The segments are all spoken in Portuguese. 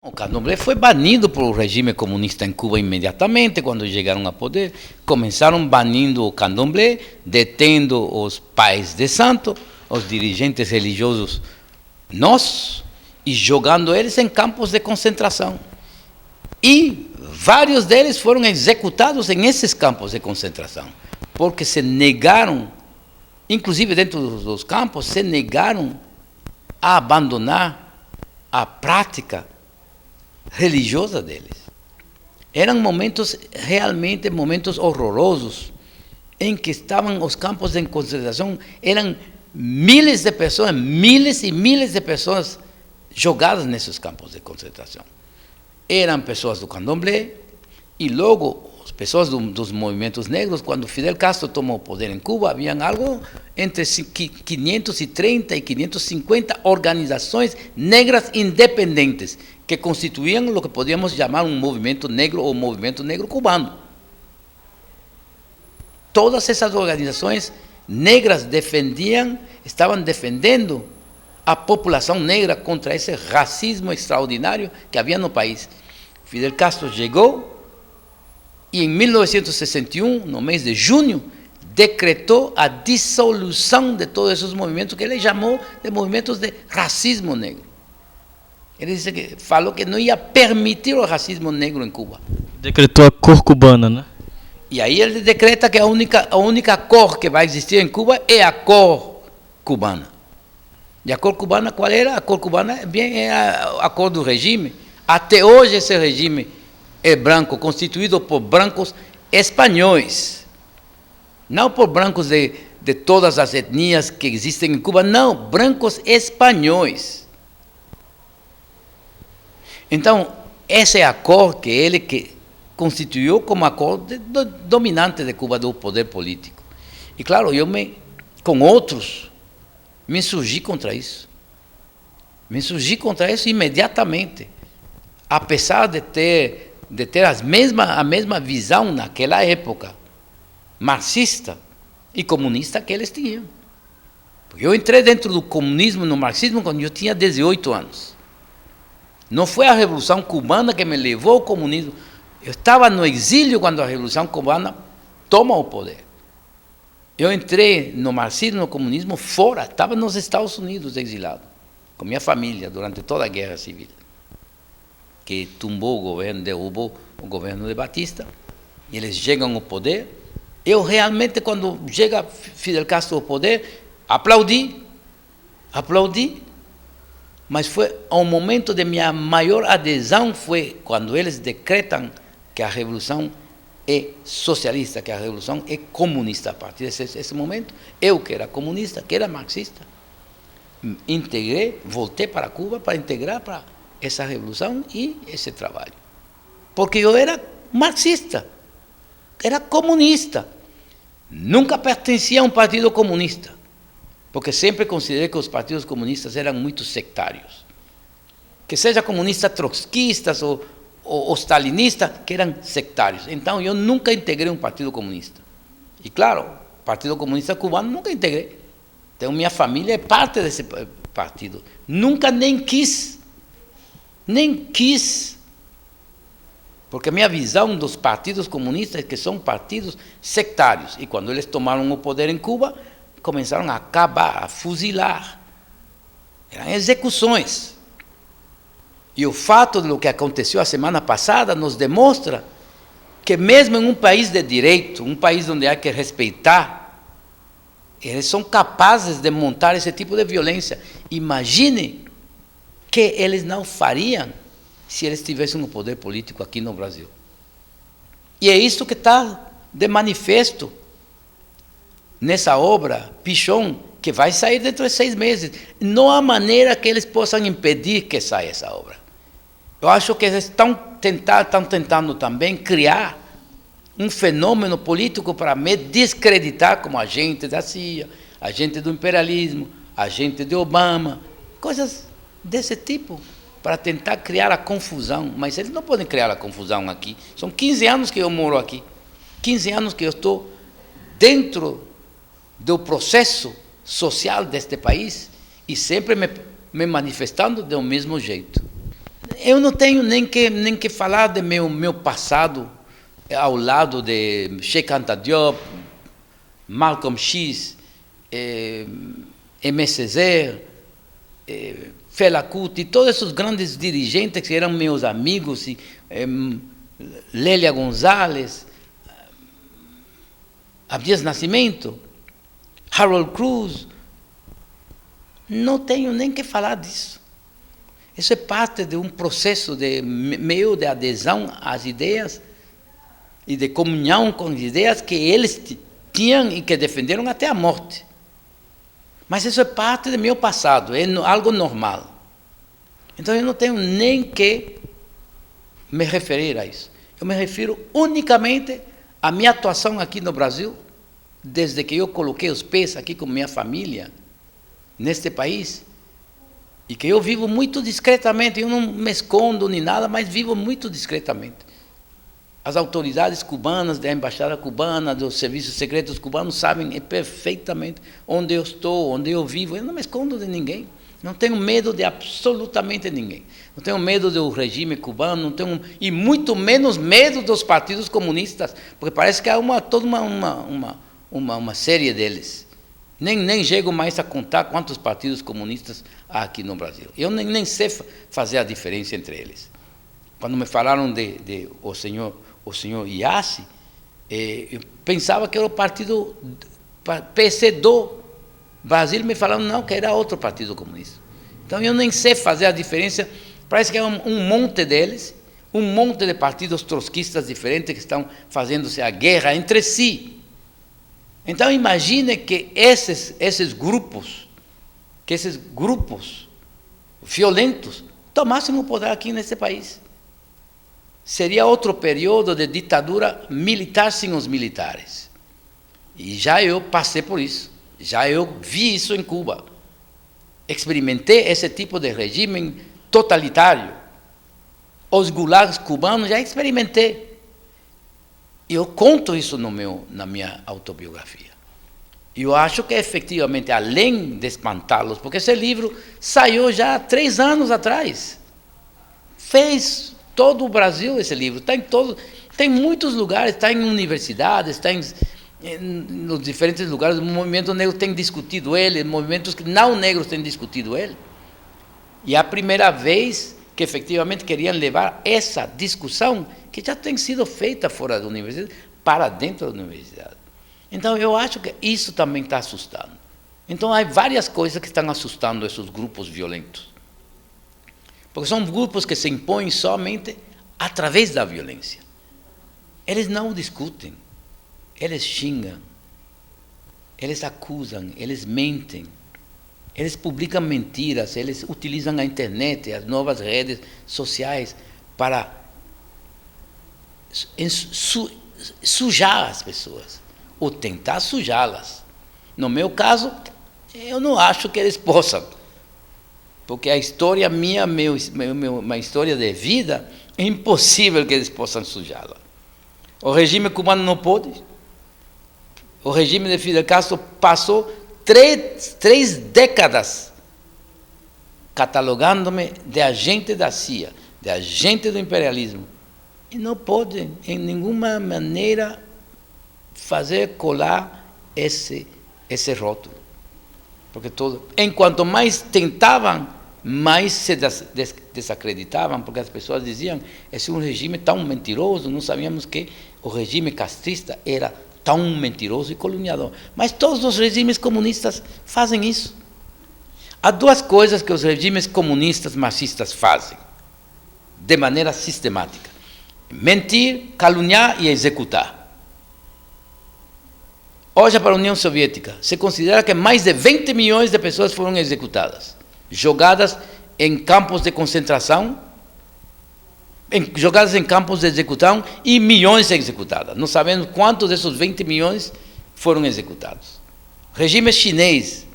O candomblé foi banido pelo regime comunista em Cuba imediatamente quando chegaram ao poder. Começaram banindo o candomblé, detendo os pais de santo, os dirigentes religiosos nossos, e jogando eles em campos de concentração. E vários deles foram executados em esses campos de concentração, porque se negaram, inclusive dentro dos campos, se negaram a abandonar a prática religiosa deles. Eram momentos, realmente momentos horrorosos, em que estavam os campos de concentração, eram miles de pessoas, miles e miles de pessoas jogadas nesses campos de concentração. Eram pessoas do candomblé, e logo as pessoas dos movimentos negros. Quando Fidel Castro tomou o poder em Cuba, havia algo entre 530 e 550 organizações negras independentes, que constituían lo que podíamos llamar un movimiento negro o movimiento negro cubano. Todas esas organizaciones negras estaban defendiendo a población negra contra ese racismo extraordinario que había en el país. Fidel Castro llegó y en 1961, no mes de junio, decretó a disolución de todos esos movimientos que él llamó de movimientos de racismo negro. Ele disse que falou que não ia permitir o racismo negro em Cuba. Decretou a cor cubana, né? E aí ele decreta que a única cor que vai existir em Cuba é a cor cubana. E a cor cubana, qual era? A cor cubana é a cor do regime. Até hoje esse regime é branco, constituído por brancos espanhóis. Não por brancos de todas as etnias que existem em Cuba, não, brancos espanhóis. Então, essa é a cor que ele constituiu como a cor dominante de Cuba, do poder político. E claro, com outros, me insurgi contra isso. Me insurgi contra isso imediatamente. Apesar de ter a mesma visão naquela época, marxista e comunista que eles tinham. Porque eu entrei dentro do comunismo, no marxismo, quando eu tinha 18 anos. Não foi a Revolução Cubana que me levou ao comunismo. Eu estava no exílio quando a Revolução Cubana toma o poder. Eu entrei no marxismo, no comunismo, fora. Estava nos Estados Unidos, exilado, com minha família, durante toda a Guerra Civil, que tumbou o governo, derrubou o governo de Batista, e eles chegam ao poder. Eu realmente, quando chega Fidel Castro ao poder, aplaudi, mas foi o momento de minha maior adesão, foi quando eles decretam que a revolução é socialista, que a revolução é comunista. A partir desse momento, eu que era comunista, que era marxista, voltei para Cuba para integrar para essa revolução e esse trabalho. Porque eu era marxista, era comunista, nunca pertencia a um partido comunista. Porque sempre considerei que os partidos comunistas eram muito sectários. Que seja comunista trotskistas ou stalinista, que eram sectários. Então, eu nunca integrei um partido comunista. E, claro, o Partido Comunista Cubano nunca integrei. Então, minha família é parte desse partido. Nunca nem quis. Porque a minha visão dos partidos comunistas é que são partidos sectários. E quando eles tomaram o poder em Cuba, começaram a acabar, a fuzilar. Eram execuções. E o fato do que aconteceu a semana passada nos demonstra que mesmo em um país de direito, um país onde há que respeitar, eles são capazes de montar esse tipo de violência. Imagine que eles não fariam se eles tivessem um poder político aqui no Brasil. E é isso que está de manifesto nessa obra, Pichón, que vai sair dentro de 6 meses. Não há maneira que eles possam impedir que saia essa obra. Eu acho que eles estão tentando também criar um fenômeno político para me descreditar como agente da CIA, agente do imperialismo, agente de Obama, coisas desse tipo, para tentar criar a confusão. Mas eles não podem criar a confusão aqui. São 15 anos que eu moro aqui, 15 anos que eu estou dentro do processo social deste país e sempre me manifestando do mesmo jeito. eu não tenho nem que falar de meu passado ao lado de Cheikh Anta Diop, Malcolm X, Aimé Césaire, Fela Kuti, todos esses grandes dirigentes que eram meus amigos, e, Lélia Gonzalez, Abdias Nascimento, Harold Cruz. Não tenho nem que falar disso. Isso é parte de um processo meu de adesão às ideias e de comunhão com as ideias que eles tinham e que defenderam até a morte. Mas isso é parte do meu passado, é algo normal. Então eu não tenho nem que me referir a isso. Eu me refiro unicamente à minha atuação aqui no Brasil, desde que eu coloquei os pés aqui com minha família, neste país, e que eu vivo muito discretamente, eu não me escondo nem nada, mas vivo muito discretamente. As autoridades cubanas, da embaixada cubana, dos serviços secretos cubanos, sabem perfeitamente onde eu estou, onde eu vivo. Eu não me escondo de ninguém. Não tenho medo de absolutamente ninguém. Não tenho medo do regime cubano, não tenho, e muito menos medo dos partidos comunistas, porque parece que há toda uma série deles. Nem chego mais a contar quantos partidos comunistas há aqui no Brasil. Eu nem sei fazer a diferença entre eles. Quando me falaram de o senhor Iassi, eu pensava que era o partido PC do Brasil, me falaram não, que era outro partido comunista. Então eu nem sei fazer a diferença, parece que é um monte deles, um monte de partidos trotskistas diferentes que estão fazendo-se a guerra entre si. Então imagine que esses grupos violentos tomassem o poder aqui nesse país. Seria outro período de ditadura militar sem os militares. E já eu passei por isso. Já eu vi isso em Cuba. Experimentei esse tipo de regime totalitário. Os gulags cubanos já experimentei. E eu conto isso na minha autobiografia. E eu acho que, efetivamente, além de espantá-los, porque esse livro saiu já há 3 anos atrás. Fez todo o Brasil esse livro. Tem muitos lugares, está em universidades, está nos diferentes lugares. O movimento negro tem discutido ele, movimentos não negros têm discutido ele. E é a primeira vez que efetivamente queriam levar essa discussão, que já tem sido feita fora da universidade, para dentro da universidade. Então, eu acho que isso também está assustando. Então, há várias coisas que estão assustando esses grupos violentos. Porque são grupos que se impõem somente através da violência. Eles não discutem, eles xingam, eles acusam, eles mentem, eles publicam mentiras, eles utilizam a internet, as novas redes sociais para sujar as pessoas, ou tentar sujá-las. No meu caso, eu não acho que eles possam, porque a história minha, uma história de vida, é impossível que eles possam sujá-la. O regime cubano não pode. O regime de Fidel Castro passou 3 décadas catalogando-me de agente da CIA, de agente do imperialismo. E não pode, em nenhuma maneira, fazer colar esse rótulo. Porque enquanto mais tentavam, mais se desacreditavam, porque as pessoas diziam, esse é um regime tão mentiroso, não sabíamos que o regime castrista era tão mentiroso e coloniador. Mas todos os regimes comunistas fazem isso. Há 2 coisas que os regimes comunistas marxistas fazem, de maneira sistemática: mentir, caluniar e executar. Hoje, para a União Soviética, se considera que mais de 20 milhões de pessoas foram executadas, jogadas em campos de concentração, jogadas em campos de execução, e milhões executadas. Não sabemos quantos desses 20 milhões foram executados. Regime chinês,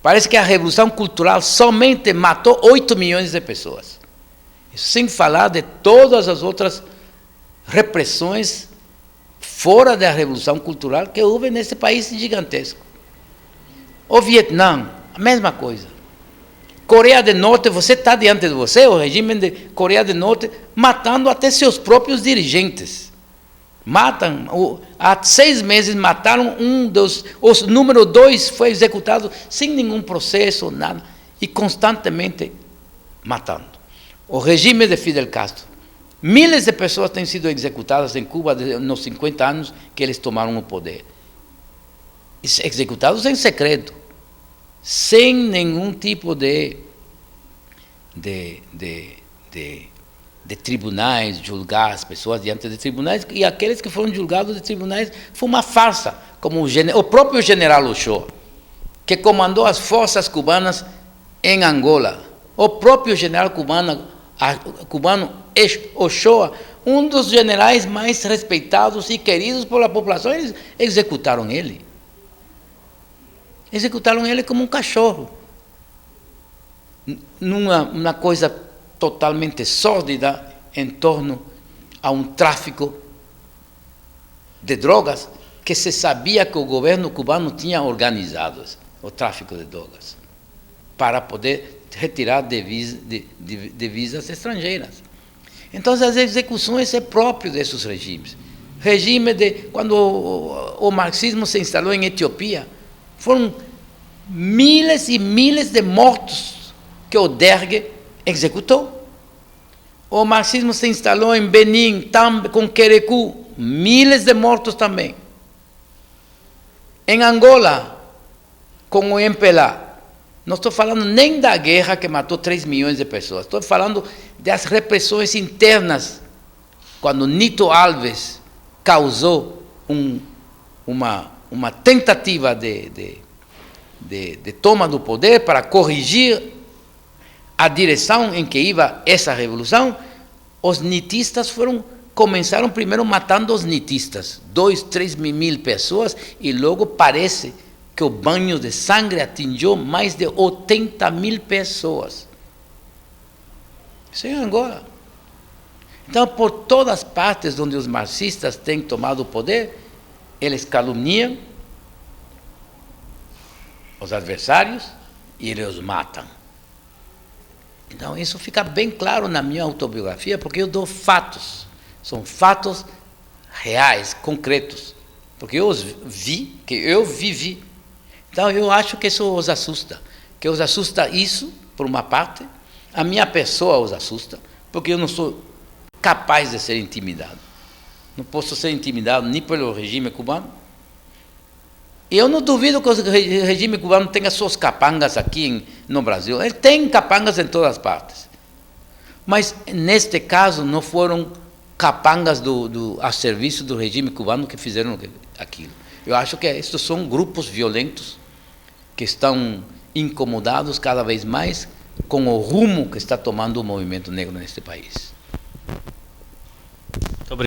parece que a Revolução Cultural somente matou 8 milhões de pessoas. Sem falar de todas as outras repressões fora da Revolução Cultural que houve nesse país gigantesco. O Vietnã, a mesma coisa. Coreia do Norte, você está diante de você, o regime de Coreia do Norte, matando até seus próprios dirigentes. Matam, há 6 meses mataram os número 2 foi executado sem nenhum processo, nada, e constantemente matando. O regime de Fidel Castro, milhares de pessoas têm sido executadas em Cuba nos 50 anos que eles tomaram o poder. Executados em secreto, sem nenhum tipo de tribunais, julgar as pessoas diante de tribunais, e aqueles que foram julgados de tribunais foi uma farsa, como o próprio general Ochoa, que comandou as forças cubanas em Angola. O próprio general cubano Ochoa, um dos generais mais respeitados e queridos pela população, eles executaram ele. Executaram ele como um cachorro, numa coisa totalmente sórdida em torno a um tráfico de drogas que se sabia que o governo cubano tinha organizado, o tráfico de drogas, para poder retirar divisas estrangeiras. Então, as execuções é próprio desses regimes. Regime quando o marxismo se instalou em Etiópia, foram milhares e milhares de mortos que o Derg executou. O marxismo se instalou em Benin, com Querecu, milhares de mortos também. Em Angola, com o MPLA. Não estou falando nem da guerra que matou 3 milhões de pessoas, estou falando das repressões internas, quando Nito Alves causou uma tentativa de toma do poder para corrigir a direção em que ia essa revolução. Os nitistas começaram primeiro matando os nitistas, 2, 3 mil pessoas, e logo parece que o banho de sangue atingiu mais de 80 mil pessoas. Isso é Angola. Então, por todas as partes onde os marxistas têm tomado o poder, eles caluniam os adversários e eles os matam. Então, isso fica bem claro na minha autobiografia, porque eu dou fatos. São fatos reais, concretos. Porque eu os vi, que eu vivi. Então, eu acho que isso os assusta. Que os assusta isso, por uma parte. A minha pessoa os assusta, porque eu não sou capaz de ser intimidado. Não posso ser intimidado nem pelo regime cubano. E eu não duvido que o regime cubano tenha suas capangas aqui no Brasil. Ele tem capangas em todas as partes. Mas, neste caso, não foram capangas a serviço do regime cubano que fizeram aquilo. Eu acho que estes são grupos violentos que estão incomodados cada vez mais com o rumo que está tomando o movimento negro neste país.